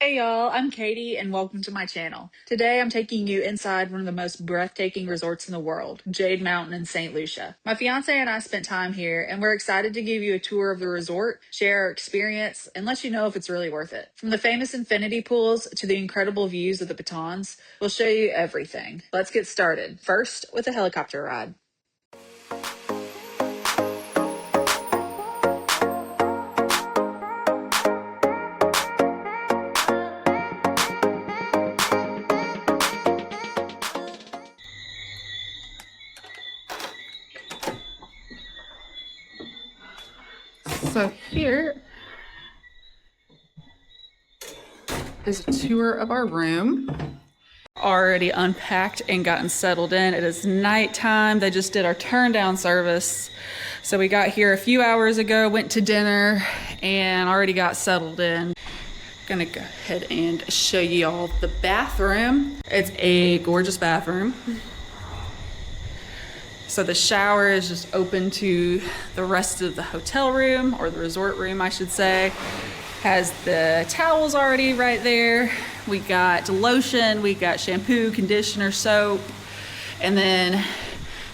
Hey y'all, I'm Katie and welcome to my channel. Today I'm taking you inside one of the most breathtaking resorts in the world, Jade Mountain in St Lucia. My fiance and I spent time here and we're excited to give you a tour of the resort, share our experience, and let you know if it's really worth it. From the famous infinity pools to the incredible views of the batons, we'll show you everything. Let's get started. First, with a helicopter ride. So here is a tour of our room. Already unpacked and gotten settled in. It is nighttime. They just did our turn down service. So we got here a few hours ago, went to dinner, and already got settled in. Gonna go ahead and show you all the bathroom. It's a gorgeous bathroom. So the shower is just open to the rest of the hotel room, or the resort room, I should say. Has the towels already right there. We got lotion, we got shampoo, conditioner, soap, and then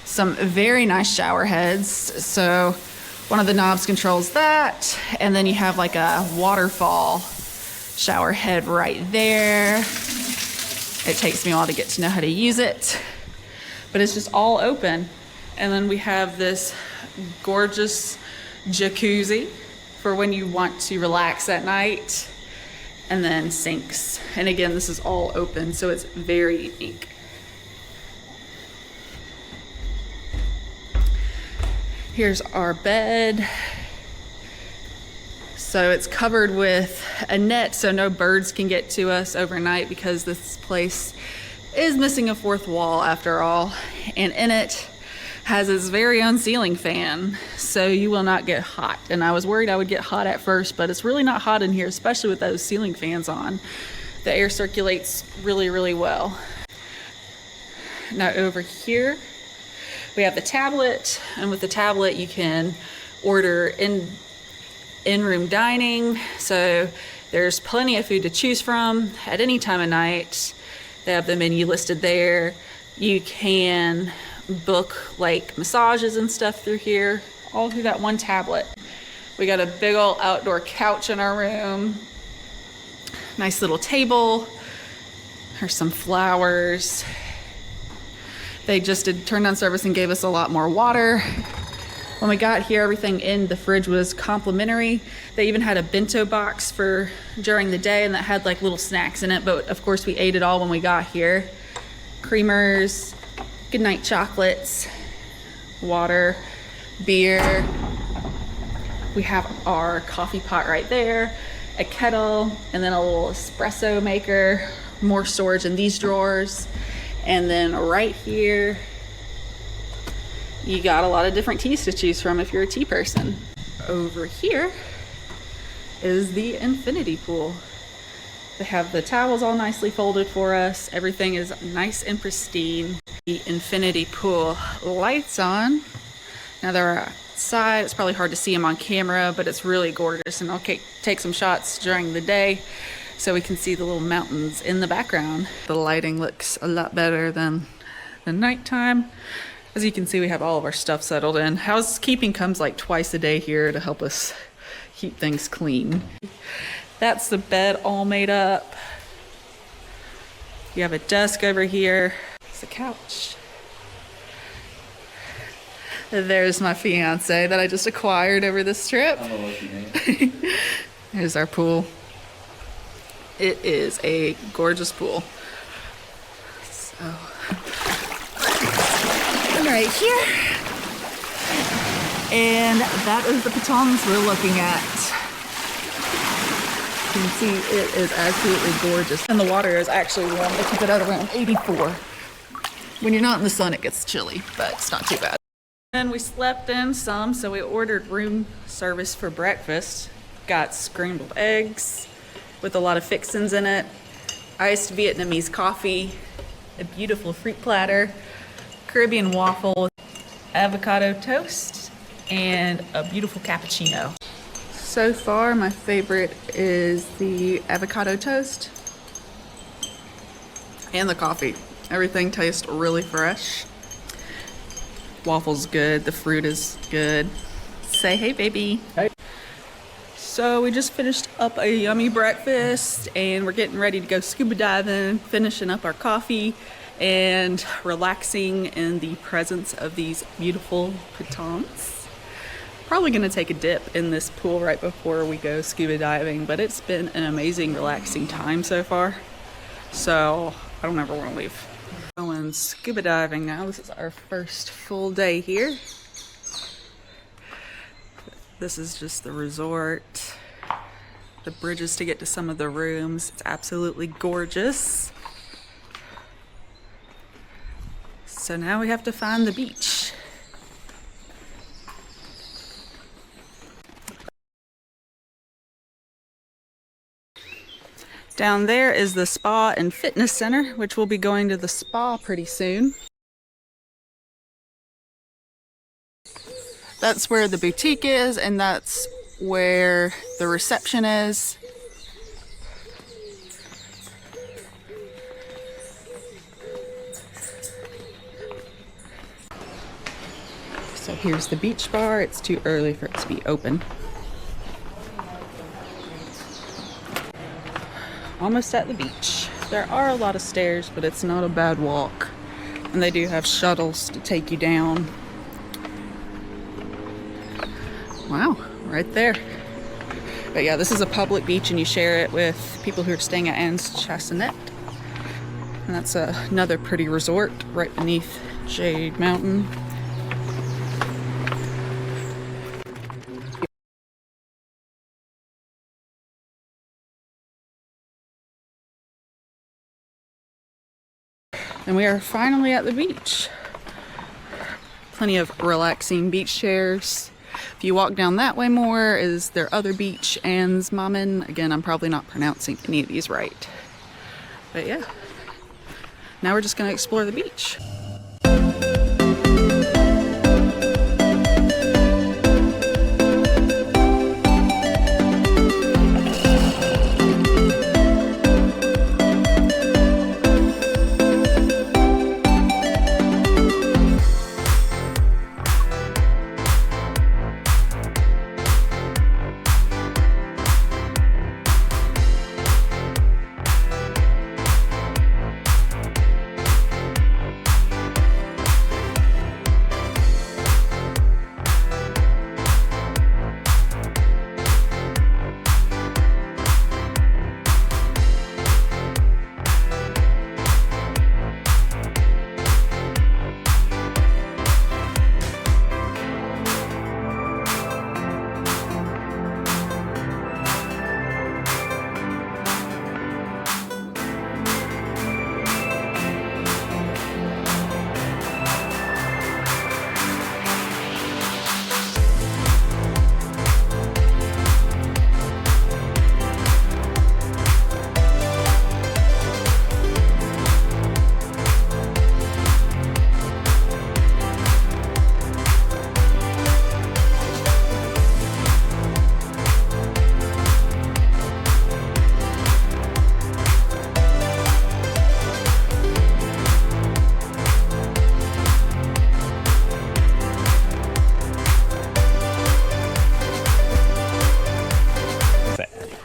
some very nice shower heads. So one of the knobs controls that, and then you have like a waterfall shower head right there. It takes me a while to get to know how to use it, but it's just all open. And then we have this gorgeous jacuzzi for when you want to relax at night, and then sinks. And again, this is all open, so it's very unique. Here's our bed. So it's covered with a net so no birds can get to us overnight, because this place is missing a fourth wall after all. And in it has its very own ceiling fan, so you will not get hot. And I was worried I would get hot at first, but it's really not hot in here, especially with those ceiling fans on. The air circulates really, really well. Now over here, we have the tablet, and with the tablet you can order in-room dining. So there's plenty of food to choose from at any time of night. They have the menu listed there. You can book like massages and stuff through here, all through that one tablet. We got a big old outdoor couch in our room. Nice little table. There's some flowers. They just did turn down service and gave us a lot more water. When we got here, everything in the fridge was complimentary. They even had a bento box for during the day, and that had like little snacks in it, but of course we ate it all when we got here. Creamers, goodnight chocolates, water, beer. We have our coffee pot right there, a kettle, and then a little espresso maker, more storage in these drawers. And then right here, you got a lot of different teas to choose from if you're a tea person. Over here is the infinity pool. They have the towels all nicely folded for us. Everything is nice and pristine. The infinity pool lights on. Now they're outside. It's probably hard to see them on camera, but it's really gorgeous. And I'll take some shots during the day so we can see the little mountains in the background. The lighting looks a lot better than the nighttime. As you can see, we have all of our stuff settled in. Housekeeping comes like twice a day here to help us keep things clean. That's the bed all made up. You have a desk over here. It's a couch. There's my fiance that I just acquired over this trip. I'm a lucky man. Here's our pool. It is a gorgeous pool. So, I'm right here. And that is the batons we're looking at. You can see it is absolutely gorgeous. And the water is actually warm. They keep it at around 84. When you're not in the sun, it gets chilly, but it's not too bad. And we slept in some, so we ordered room service for breakfast. Got scrambled eggs with a lot of fixins in it, iced Vietnamese coffee, a beautiful fruit platter, Caribbean waffle, avocado toast, and a beautiful cappuccino. So far, my favorite is the avocado toast and the coffee. Everything tastes really fresh. Waffle's good, the fruit is good. Say hey, baby. Hey. So we just finished up a yummy breakfast and we're getting ready to go scuba diving, finishing up our coffee and relaxing in the presence of these beautiful pitons. Probably gonna take a dip in this pool right before we go scuba diving, but it's been an amazing, relaxing time so far. So I don't ever want to leave. Going scuba diving now. This is our first full day here. This is just the resort. The bridges to get to some of the rooms. It's absolutely gorgeous. So now we have to find the beach. Down there is the spa and fitness center, which we'll be going to the spa pretty soon. That's where the boutique is, and that's where the reception is. So here's the beach bar. It's too early for it to be open. Almost at the beach. There are a lot of stairs, but it's not a bad walk. And they do have shuttles to take you down. Wow, right there. But yeah, this is a public beach and you share it with people who are staying at Anne's Chastanet. And that's another pretty resort right beneath Jade Mountain. And we are finally at the beach. Plenty of relaxing beach chairs. If you walk down that way more is their other beach, Anne's Mountain. Again, I'm probably not pronouncing any of these right. But yeah, now we're just gonna explore the beach.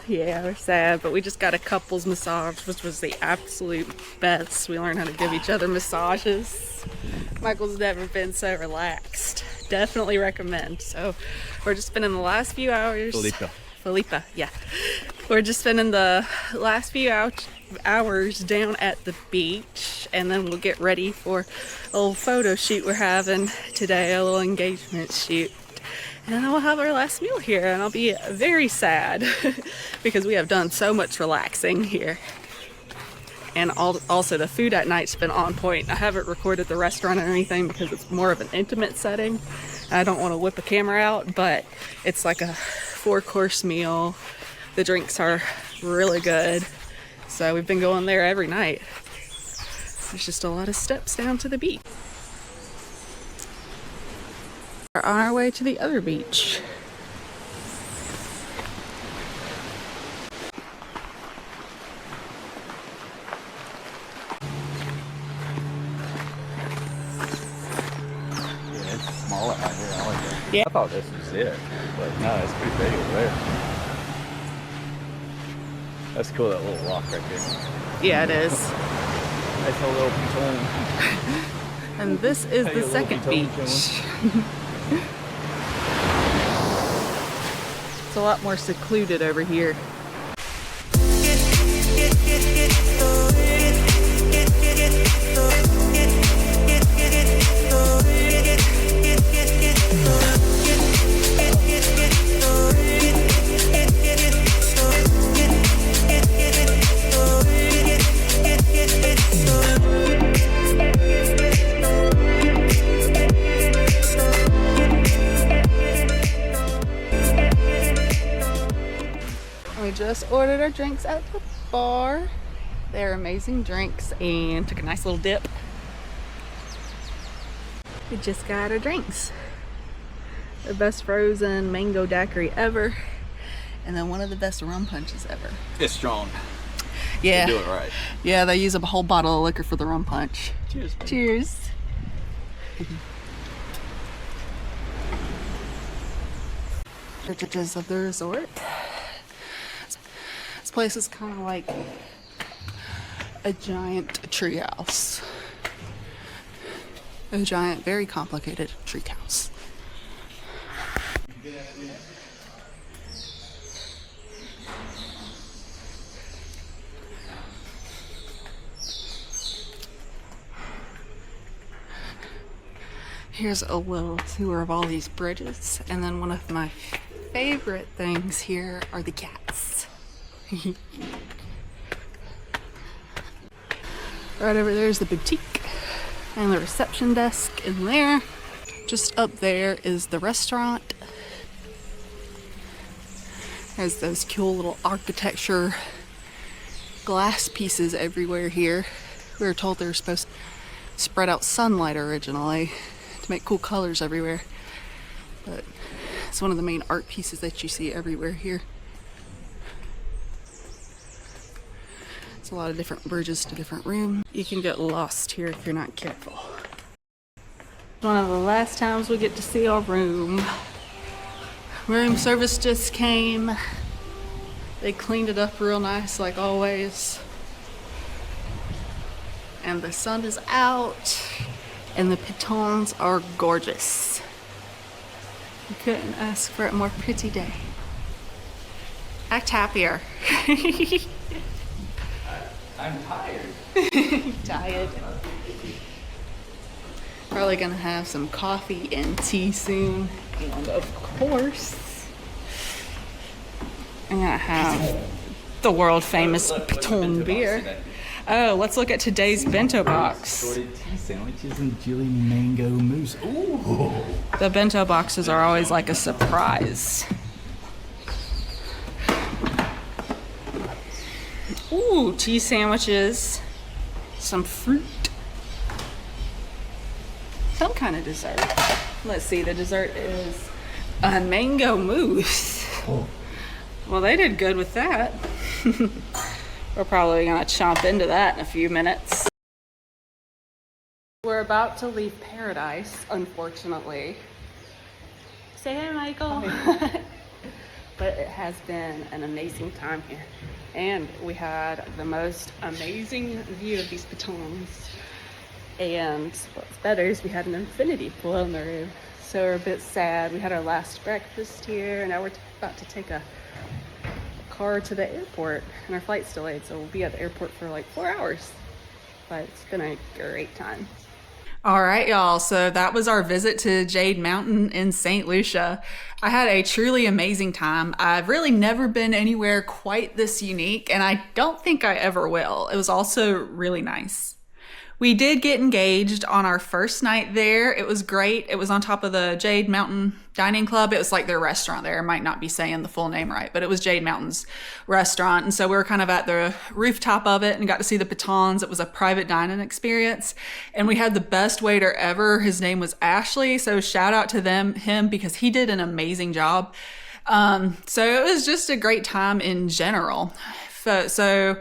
Yeah, we're sad, but we just got a couples massage, which was the absolute best. We learned how to give each other massages. Michael's never been so relaxed. Definitely recommend. So we're just spending the last few hours. Felipa, yeah. We're just spending the last few hours down at the beach, and then we'll get ready for a little photo shoot we're having today, a little engagement shoot. And then we'll have our last meal here, and I'll be very sad because we have done so much relaxing here. And also the food at night's been on point. I haven't recorded the restaurant or anything because it's more of an intimate setting. I don't want to whip a camera out, but it's like a 4-course meal. The drinks are really good. So we've been going there every night. There's just a lot of steps down to the beach. We're on our way to the other beach. I like that. Yeah. I thought this was it, but no, it's pretty big over there. That's cool, that little rock right there. Yeah, it is. Nice little piton. And this is Hey, the a second little beach. piton It's a lot more secluded over here. We just ordered our drinks at the bar. They're amazing drinks and took a nice little dip. We just got our drinks. The best frozen mango daiquiri ever. And then one of the best rum punches ever. It's strong. Yeah. They do it right. Yeah, they use a whole bottle of liquor for the rum punch. Cheers. Man. Cheers. Pictures of the resort. This place is kind of like a giant treehouse. A giant, very complicated treehouse. Here's a little tour of all these bridges, and then one of my favorite things here are the cats. Right over there is the boutique and the reception desk in there. Just up there is the restaurant. Has those cool little architecture glass pieces everywhere here. We were told they were supposed to spread out sunlight originally to make cool colors everywhere, but it's one of the main art pieces that you see everywhere here. It's a lot of different bridges to different rooms. You can get lost here if you're not careful. One of the last times we get to see our room. Room service just came. They cleaned it up real nice like always. And the sun is out. And the pitons are gorgeous. You couldn't ask for a more pretty day. Act happier. I'm tired. Tired. Probably gonna have some coffee and tea soon. And of course, I'm gonna have the world famous Piton beer. Oh, let's look at today's bento box. Assorted tea sandwiches and chili mango mousse. Ooh. The bento boxes are always like a surprise. Ooh, tea sandwiches, some fruit, some kind of dessert. Let's see, the dessert is a mango mousse. Oh. Well, they did good with that. We're probably gonna chomp into that in a few minutes. We're about to leave paradise, unfortunately. Say hi, Michael. Hi. But it has been an amazing time here. And we had the most amazing view of these pitons. And what's better is we had an infinity pool in the room. So we're a bit sad. We had our last breakfast here, and now we're about to take a car to the airport, and our flight's delayed, so we'll be at the airport for like 4 hours. But it's been a great time. All right, y'all. So that was our visit to Jade Mountain in St. Lucia. I had a truly amazing time. I've really never been anywhere quite this unique, and I don't think I ever will. It was also really nice. We did get engaged on our first night there. It was great. It was on top of the Jade Mountain Dining Club. It was like their restaurant there. I might not be saying the full name right, but it was Jade Mountain's restaurant. And so we were kind of at the rooftop of it and got to see the pitons. It was a private dining experience. And we had the best waiter ever. His name was Ashley. So shout out to him because he did an amazing job. So it was just a great time in general. So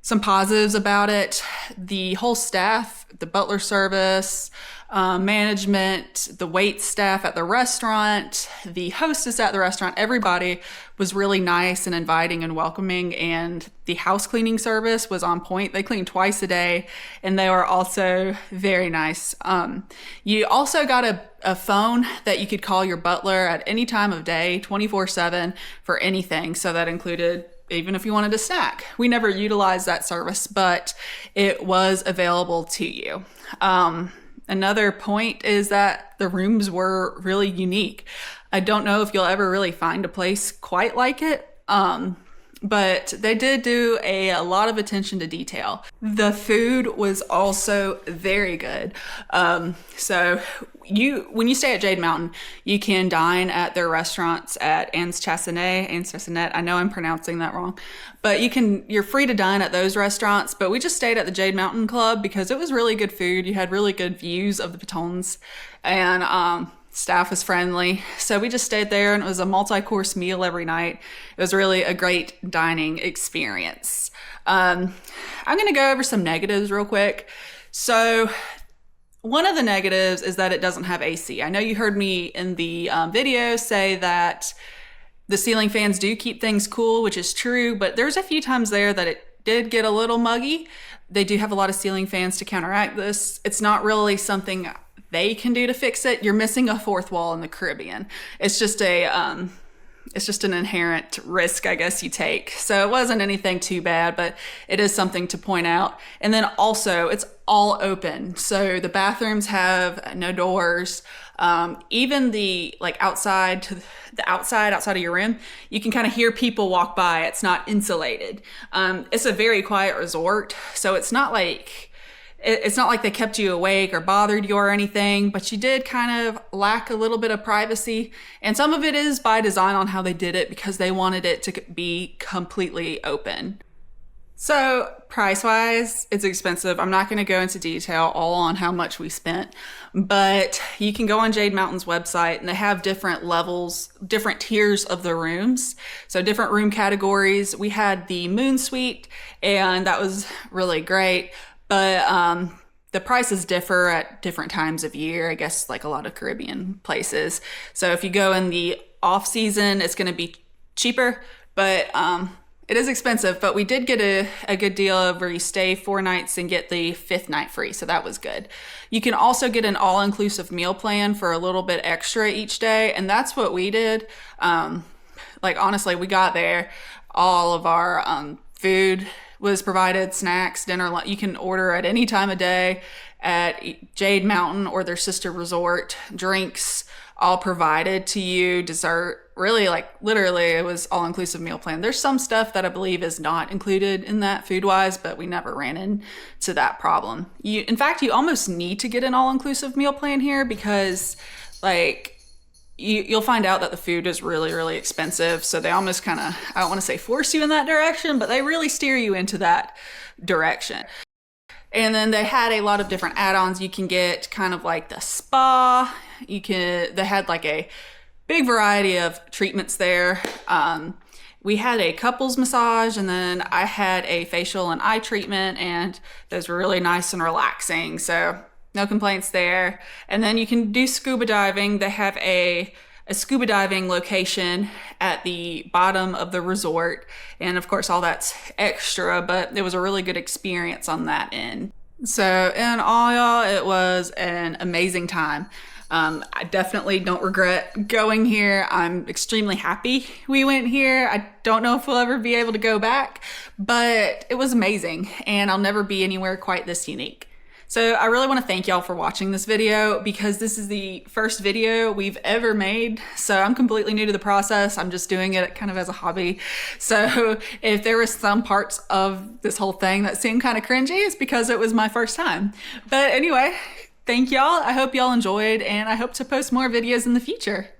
Some positives about it: the whole staff, the butler service, management, the wait staff at the restaurant, the hostess at the restaurant, everybody was really nice and inviting and welcoming, and the house cleaning service was on point. They cleaned twice a day, and they were also very nice. You also got a phone that you could call your butler at any time of day, 24/7, for anything. So that included even if you wanted a snack. We never utilized that service, but it was available to you. Another point is that the rooms were really unique. I don't know if you'll ever really find a place quite like it, but they did do a lot of attention to detail. The food was also very good. So when you stay at Jade Mountain, you can dine at their restaurants at Insta360. I know I'm pronouncing that wrong, but you're free to dine at those restaurants. But we just stayed at the Jade Mountain Club because it was really good food. You had really good views of the pitons, and staff was friendly. So we just stayed there, and it was a multi-course meal every night. It was really a great dining experience. I'm going to go over some negatives real quick. So one of the negatives is that it doesn't have AC. I know you heard me in the video say that the ceiling fans do keep things cool, which is true, but there's a few times there that it did get a little muggy. They do have a lot of ceiling fans to counteract this. It's not really something they can do to fix it. You're missing a fourth wall in the Caribbean. It's just an inherent risk, I guess, you take. So it wasn't anything too bad, but it is something to point out. And then also, it's all open. So the bathrooms have no doors. Even the outside of your room, you can kind of hear people walk by. It's not insulated. It's a very quiet resort, so it's not like they kept you awake or bothered you or anything, but you did kind of lack a little bit of privacy. And some of it is by design on how they did it, because they wanted it to be completely open. So price-wise, it's expensive. I'm not going to go into detail all on how much we spent, but you can go on Jade Mountain's website, and they have different levels, different tiers of the rooms. So different room categories. We had the Moon Suite, and that was really great. But the prices differ at different times of year, I guess, like a lot of Caribbean places. So if you go in the off season, it's going to be cheaper, but it is expensive. But we did get a good deal of where you stay 4 nights and get the 5th night free. So that was good. You can also get an all-inclusive meal plan for a little bit extra each day. And that's what we did. Honestly, we got there, all of our food was provided, snacks, dinner, you can order at any time of day at Jade Mountain or their sister resort. Drinks all provided to you, dessert, really literally it was all-inclusive meal plan. There's some stuff that I believe is not included in that food-wise, but we never ran into that problem. In fact, you almost need to get an all-inclusive meal plan here, because you'll find out that the food is really, really expensive. So they almost kind of, I don't want to say force you in that direction, but they really steer you into that direction. And then they had a lot of different add-ons. You can get kind of like the spa. They had a big variety of treatments there. We had a couples massage, and then I had a facial and eye treatment, and those were really nice and relaxing. So no complaints there. And then you can do scuba diving. They have a scuba diving location at the bottom of the resort. And of course, all that's extra, but it was a really good experience on that end. So in all, y'all, it was an amazing time. I definitely don't regret going here. I'm extremely happy we went here. I don't know if we'll ever be able to go back, but it was amazing, and I'll never be anywhere quite this unique. So I really want to thank y'all for watching this video, because this is the first video we've ever made. So I'm completely new to the process. I'm just doing it kind of as a hobby. So if there were some parts of this whole thing that seemed kind of cringy, it's because it was my first time. But anyway, thank y'all. I hope y'all enjoyed, and I hope to post more videos in the future.